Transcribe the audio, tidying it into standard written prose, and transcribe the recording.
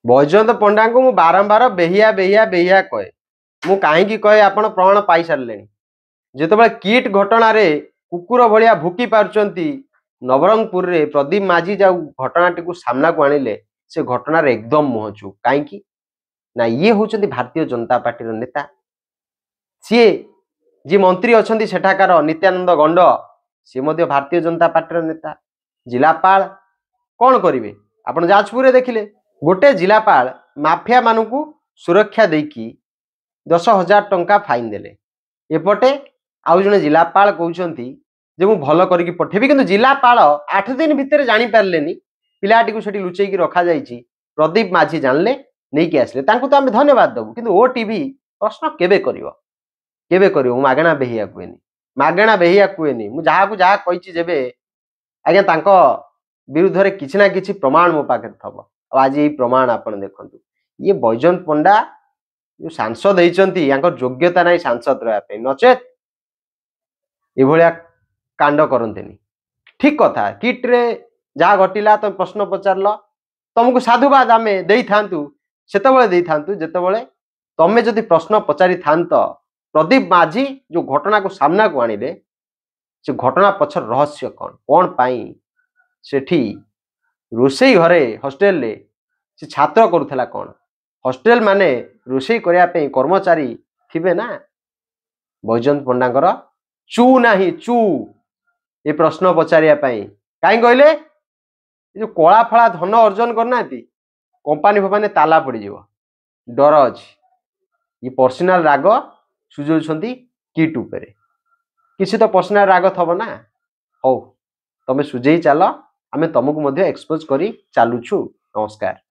बैजयंत पंडा को मु बारंबार बेहिया बेहिया बेहिया कहे मु कहीं कहे आपण प्रमाण पाई सारे जिते किट घटना कुकुर भाया भुकी पार्टी नवरंगपुर रे प्रदीप माझी जो घटनाटी को सामना को आनिले से घटनार एकदम मुहचु कहीं ना ये हूँ भारतीय जनता पार्टी नेता सी जी मंत्री अच्छा सेठाकार नित्यानंद गंड सी भारतीय जनता पार्टी नेता जिलापाल कौन करेंगे आपण जाजपुर देखिले गोटे जिलापाल माफिया मानू सुरक्षा देकी 10,000 टंका फाइन देले एपटे आउ जने जिलापाल कहउछंती जे मु भल करके पठेबी किंतु जिलापाल 8 दिन भितर जानी पारलेनी पिलाटी को सेठी लुचेई की रखा जाईची प्रदीप माझी जानले नहीं कि आसले तांको तो आमे धन्यवाद दबु किंतु ओटीवी प्रश्न केबे करिवो मागणा बेहिया कुएनी मागणा बेहिया कुएनी मु जहा को जहा कहिची जेबे आज्ञा तांको विरुद्ध रे किछि ना किछि प्रमाण मो पाखे थबो आज ये प्रमाण आपण देखंतु ये बैजयंत पंडा जो सांसद होती योग्यता नहीं सांसद रहा नचेत ये कांड करते ठीक कथा किट रे जहाँ घटिला तुम प्रश्न पचार तुमको साधुवाद आम दे था जिते तुम्हें जदि प्रश्न पचारि था प्रदीप माझी जो घटना को सामना को आनिले से घटना पछर रहस्य कौन पाई सेठी रोसई घरे हॉस्टेल ले से छात्र करुला कौन हॉस्टेल माने रोसई करने कर्मचारी थिबे ना बैजयंत पंडांकर चू नाही चू ये प्रश्न पचारिया कहीं कहले जो कला फला धन अर्जन करना कंपानी फपानी ताला पड़ डर अच्छी ये पर्सनाल राग सुझाउछंती किट उपरे किसी तो पर्सनाल राग थब ना हो तमें सुझे चल आमे तुमको एक्सपोज करी चलुछु नमस्कार।